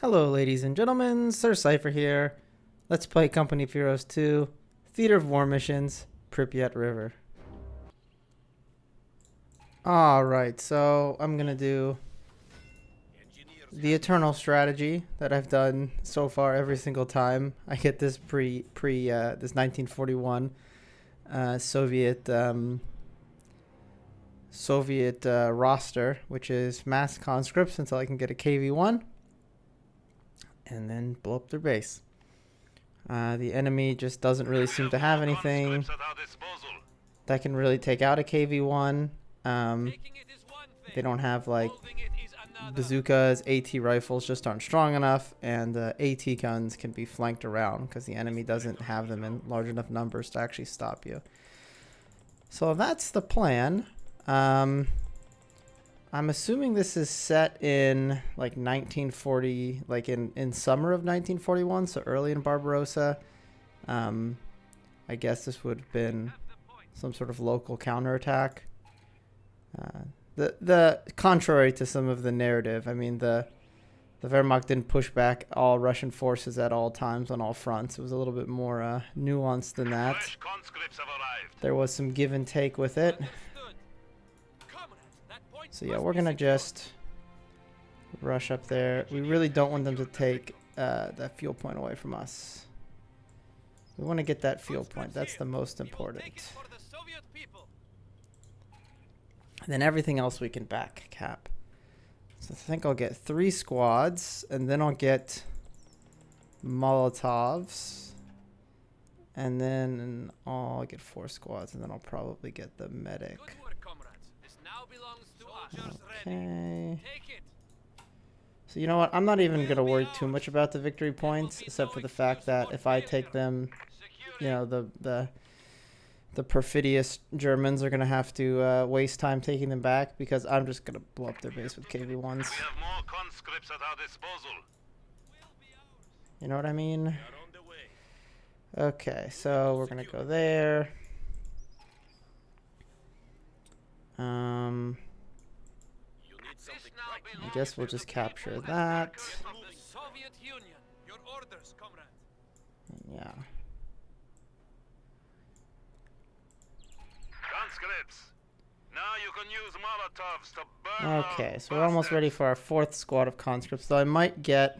Hello, ladies and gentlemen, Sir Cypher here. Let's play Company of Heroes 2, Theater of War Missions, Pripyat River. Alright, so I'm gonna do the eternal strategy that I've done so far every single time I get this this 1941 Soviet roster, which is mass conscripts until I can get a KV-1. And then blow up their base. The enemy just doesn't really seem to have anything that can really take out a KV-1. They don't have like bazookas, AT rifles just aren't strong enough, and AT guns can be flanked around because the enemy doesn't have them in large enough numbers to actually stop you. So that's the plan. I'm assuming this is set in like 1940, like in summer of 1941, so early in Barbarossa. I guess this would have been some sort of local counterattack. The contrary to some of the narrative, I mean the Wehrmacht didn't push back all Russian forces at all times on all fronts. It was a little bit more nuanced than that. There was some give and take with it. So yeah, we're gonna just rush up there. We really don't want them to take that fuel point away from us. We want to get that fuel point. That's the most important. And then everything else we can back cap. So I think I'll get 3 squads, and then I'll get Molotovs, and then I'll get 4 squads, and then I'll probably get the medic. Okay. So you know what? I'm not even going to worry too much about the victory points, except for the fact that if I take them, you know, the perfidious Germans are going to have to waste time taking them back, because I'm just going to blow up their base with KV-1s. You know what I mean? Okay, so we're going to go there. I guess we'll just capture that. Yeah. Okay, so we're almost ready for our 4th squad of conscripts, though I might get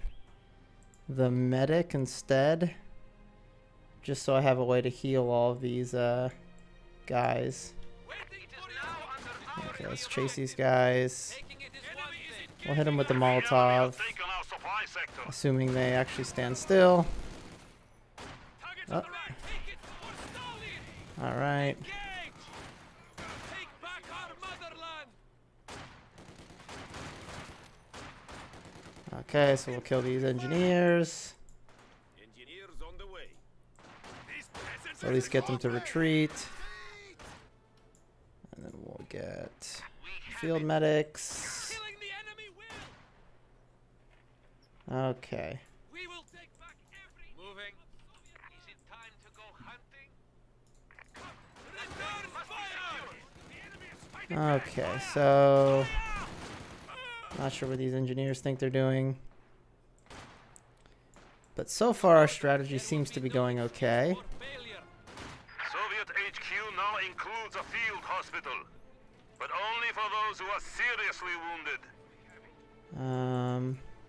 the medic instead, just so I have a way to heal all of these guys. Okay, let's chase these guys. We'll hit them with the Molotov, assuming they actually stand still. Oh. Alright. Okay, so we'll kill these engineers. Or at least get them to retreat. And then we'll get field medics. Okay. Okay, so not sure what these engineers think they're doing, but so far our strategy seems to be going okay. Soviet HQ now includes a field hospital, but only for those who are seriously wounded.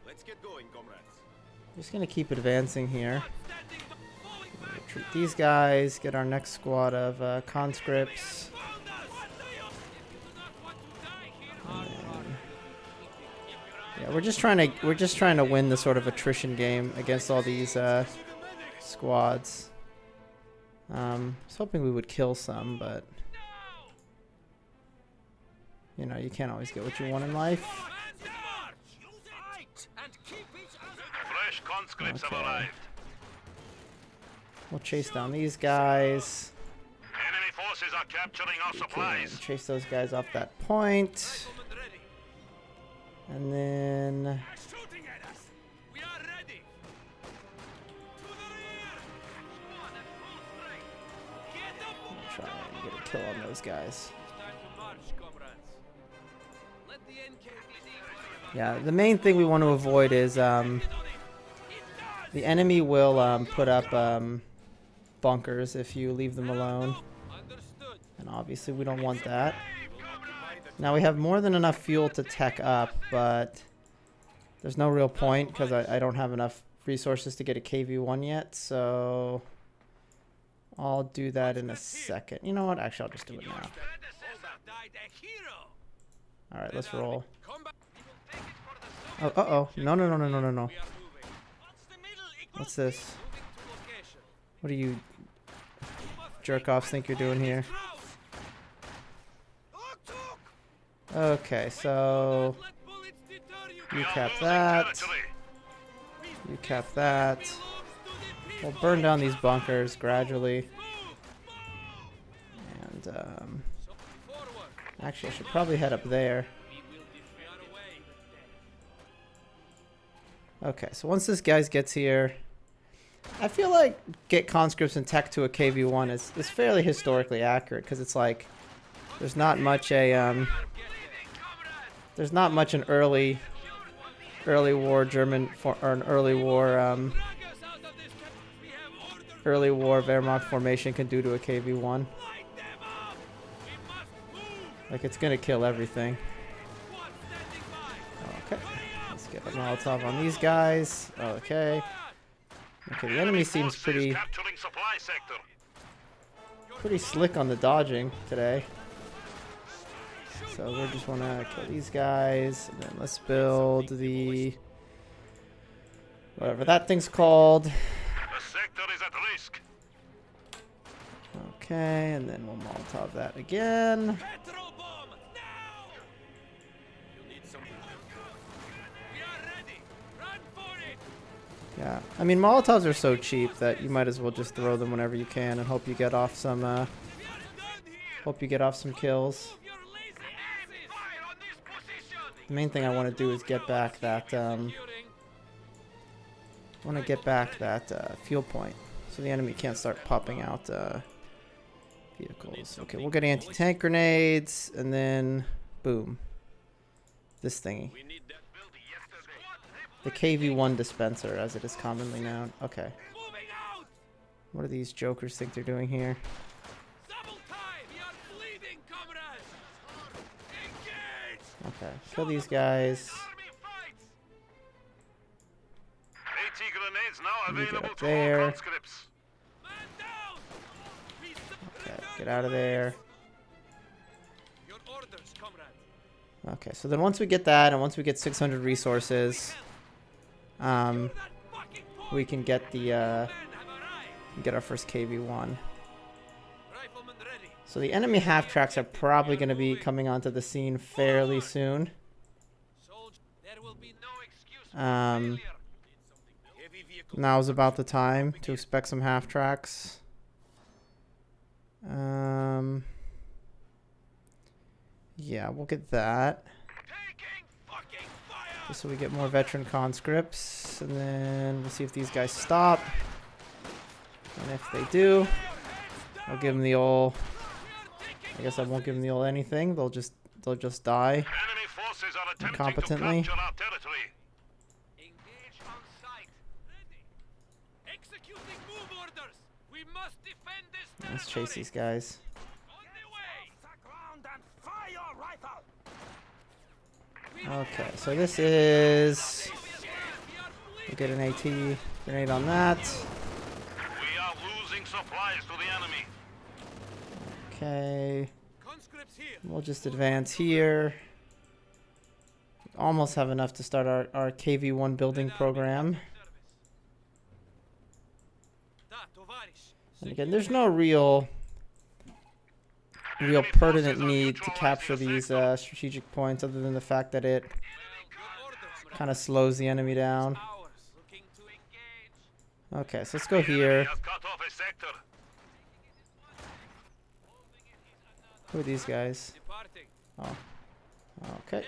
Let's get going, comrades. Just gonna keep advancing here. Retreat these guys, get our next squad of conscripts. Yeah, we're just trying to win the sort of attrition game against all these squads. I was hoping we would kill some, but you know, you can't always get what you want in life. Fresh conscripts have arrived. We'll chase down these guys. Enemy forces are capturing our supplies. Chase those guys off that point. And then try and get a kill on those guys. Yeah, the main thing we want to avoid is the enemy will put up bunkers if you leave them alone. And obviously we don't want that. Now we have more than enough fuel to tech up, but there's no real point because I don't have enough resources to get a KV-1 yet, so I'll do that in a second. You know what? Actually, I'll just do it now. Alright, let's roll. Oh, uh-oh. No, no, no, no, no, no, no. What's this? What do you jerk-offs think you're doing here? Okay, so you cap that. You cap that. We'll burn down these bunkers gradually. And, actually, I should probably head up there. Okay, so once this guy gets here, I feel like get conscripts and tech to a KV-1 is fairly historically accurate, because it's like there's not much an early war German or an early war Wehrmacht formation can do to a KV-1. Like, it's gonna kill everything. Okay, let's get a Molotov on these guys. Okay. Okay, the enemy seems pretty slick on the dodging today. So we just want to kill these guys, and then let's build the whatever that thing's called. The sector is at risk. Okay, and then we'll Molotov that again. Yeah, I mean Molotovs are so cheap that you might as well just throw them whenever you can and hope you get off some kills. The main thing I want to do is get back that fuel point, so the enemy can't start popping out vehicles. Okay, we'll get anti-tank grenades, and then boom, this thingy, the KV-1 dispenser, as it is commonly known. Okay, what do these jokers think they're doing here? Okay, kill these guys. You get up there. Okay, get out of there. Okay, so then once we get that, and once we get 600 resources, we can get the get our first KV-1. So the enemy half-tracks are probably going to be coming onto the scene fairly soon. Now's about the time to expect some half-tracks. Yeah, we'll get that. Just so we get more veteran conscripts. And then we'll see if these guys stop. And if they do, I'll give them the old... I guess I won't give them the old anything. They'll just die incompetently. Let's chase these guys. Okay, so this is... We'll get an AT grenade on that. We are losing supplies to the enemy. Okay. We'll just advance here. Almost have enough to start our KV-1 building program. And again, there's no real pertinent need to capture these strategic points, other than the fact that it kind of slows the enemy down. Okay, so let's go here. Who are these guys? Oh. Okay.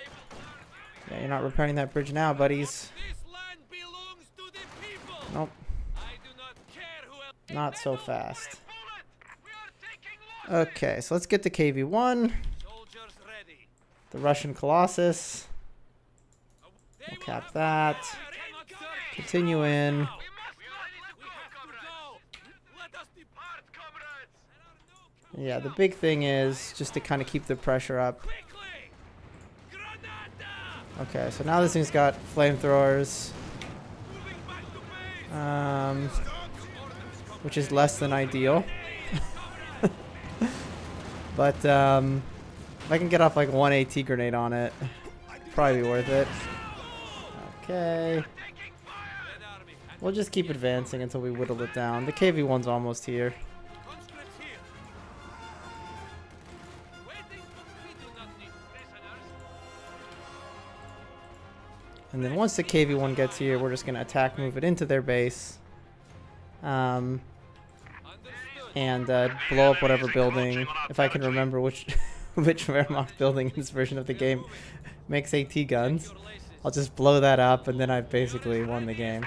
Yeah, you're not repairing that bridge now, buddies. Nope. Not so fast. Okay, so let's get to KV-1. The Russian Colossus. We'll cap that. Continue in. Yeah, the big thing is just to kind of keep the pressure up. Okay, so now this thing's got flamethrowers. Which is less than ideal. But if I can get off like one AT grenade on it, probably be worth it. Okay. We'll just keep advancing until we whittle it down. The KV-1's almost here. And then once the KV-1 gets here, we're just going to attack, move it into their base. And blow up whatever building. If I can remember which Wehrmacht building in this version of the game makes AT guns. I'll just blow that up and then I've basically won the game.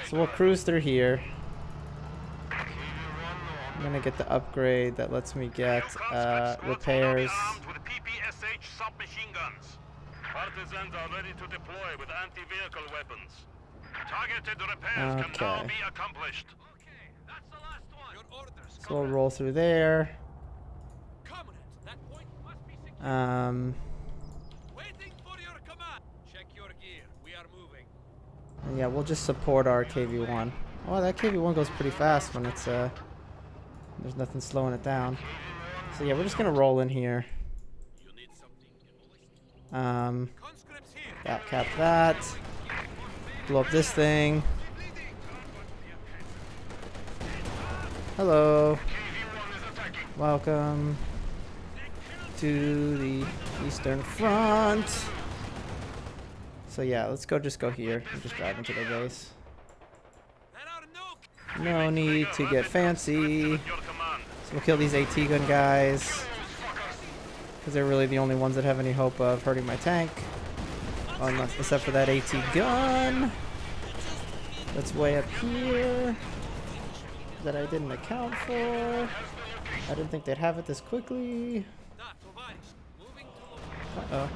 So we'll cruise through here. I'm going to get the upgrade that lets me get repairs. Partisans are ready to deploy with anti-vehicle weapons. Targeted repairs can now be accomplished. Okay, that's the last one. Your orders. So we'll roll through there. That point must be secured. Waiting for your command. Check your gear. We are moving. And yeah, we'll just support our KV-1. Oh, that KV-1 goes pretty fast when it's there's nothing slowing it down. So yeah, we're just gonna roll in here. Cap that. Blow up this thing. Hello. Welcome to the Eastern Front. So yeah, let's just go here and just drive into their base. No need to get fancy. So we'll kill these AT gun guys, because they're really the only ones that have any hope of hurting my tank. Unless, except for that AT gun that's way up here that I didn't account for. I didn't think they'd have it this quickly. Uh-oh.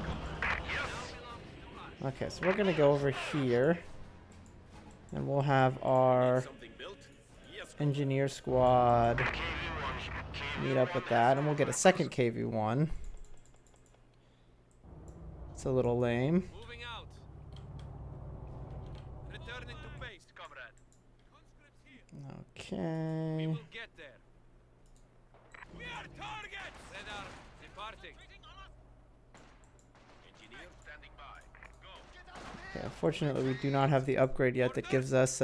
Okay, so we're gonna go over here and we'll have our engineer squad meet up with that, and we'll get a second KV-1. It's a little lame. Okay. We will get there. We are targets. Radar departing. Engineer standing by. Go. Okay, unfortunately we do not have the upgrade yet that gives us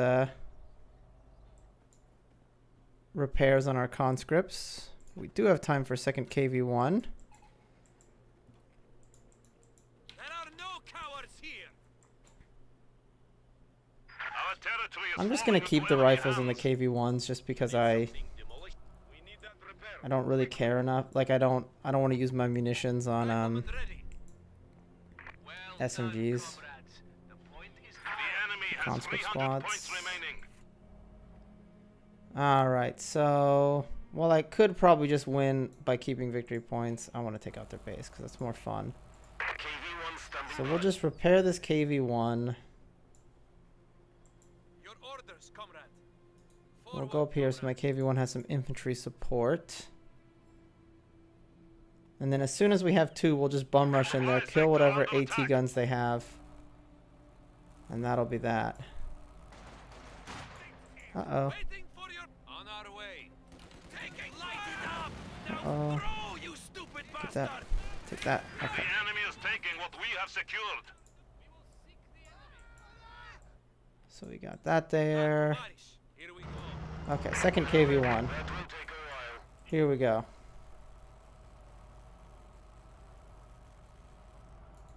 repairs on our conscripts. We do have time for a second KV-1. I'm just gonna keep the rifles and the KV-1s just because I don't really care enough. Like I don't want to use my munitions on SMGs, conscript squads. All right, so while I could probably just win by keeping victory points, I want to take out their base because it's more fun. So we'll just repair this KV-1. We'll go up here so my KV-1 has some infantry support. And then as soon as we have 2, we'll just bum rush in there, kill whatever AT guns they have. And that'll be that. Uh-oh. Uh-oh. Get that. Take that. Okay. The enemy is taking what we have secured. So we got that there. Okay, second KV-1. Here we go.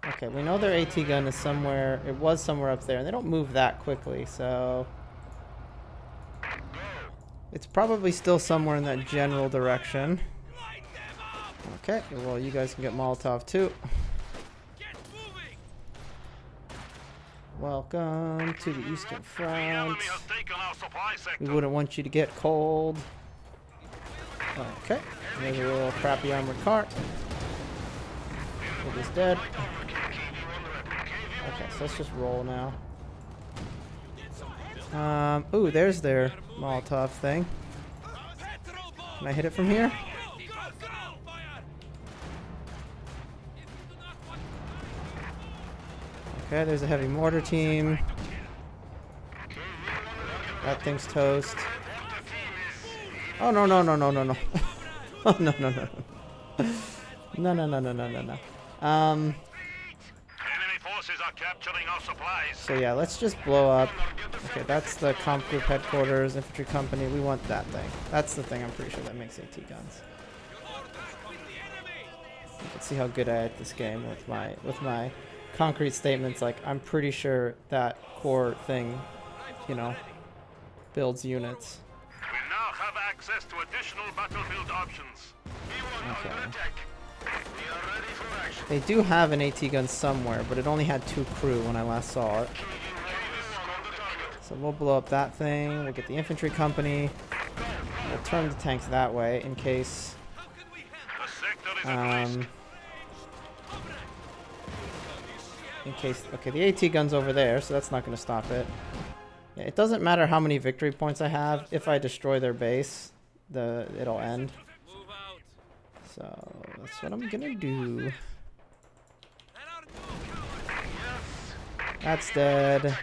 Okay, we know their AT gun is somewhere. It was somewhere up there, and they don't move that quickly, so it's probably still somewhere in that general direction. Okay, well, you guys can get Molotov too. Welcome to the Eastern Front. We wouldn't want you to get cold. Okay, there's a little crappy armored car. It is dead. Okay, so let's just roll now. Ooh, there's their Molotov thing. Can I hit it from here? Okay, there's a heavy mortar team. That thing's toast. Oh, no, no, no, no, no, no. Oh, no, no, no, no. No, no, no, no, no, no, no. Enemy forces are capturing our supplies. So yeah, let's just blow up. Okay, that's the comp group headquarters, infantry company. We want that thing. That's the thing I'm pretty sure that makes AT guns. Let's see how good I am at this game with my concrete statements. Like, I'm pretty sure that core thing, you know, builds units. We now have access to additional battlefield options. Okay. They do have an AT gun somewhere, but it only had 2 crew when I last saw it. So we'll blow up that thing. We'll get the infantry company. We'll turn the tanks that way in case. Okay, the AT gun's over there, so that's not going to stop it. Yeah, it doesn't matter how many victory points I have. If I destroy their base, it'll end. So that's what I'm gonna do. That's dead.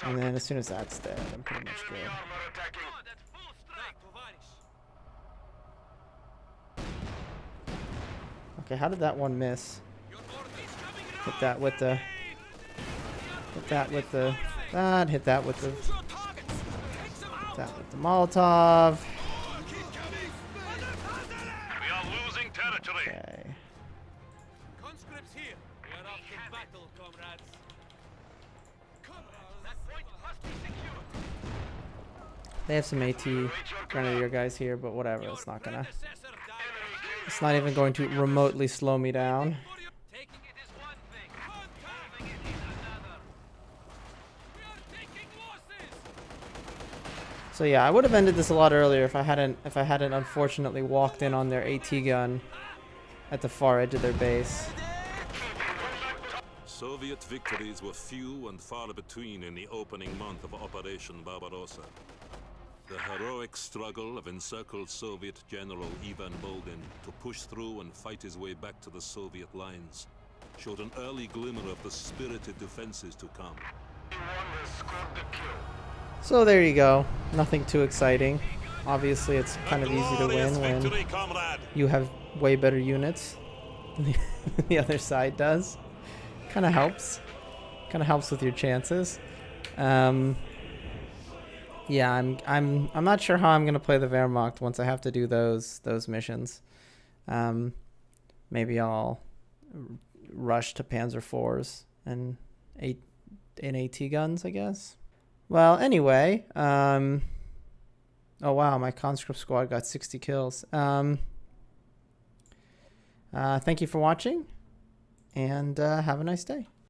And then as soon as that's dead, I'm pretty much good. Okay, how did that one miss? Hit that with the... Hit that with the... That, hit that with the... Hit that with the Molotov. Okay. Conscripts here. We are off to battle, comrades. That point must be secured. They have some AT grenadier guys here, but whatever. It's not gonna. It's not even going to remotely slow me down. Taking it is one thing. Having it is another. We are taking losses. So yeah, I would have ended this a lot earlier if I hadn't unfortunately walked in on their AT gun at the far edge of their base. Soviet victories were few and far between in the opening month of Operation Barbarossa. The heroic struggle of encircled Soviet General Ivan Bulgin to push through and fight his way back to the Soviet lines showed an early glimmer of the spirited defenses to come. So there you go. Nothing too exciting. Obviously, it's kind of easy to win when you have way better units than the other side does. Kind of helps. Kind of helps with your chances. Yeah, I'm not sure how I'm gonna play the Wehrmacht once I have to do those missions. Maybe I'll rush to Panzer IVs and AT guns, I guess. Well, anyway, oh wow, my conscript squad got 60 kills. Thank you for watching, and have a nice day.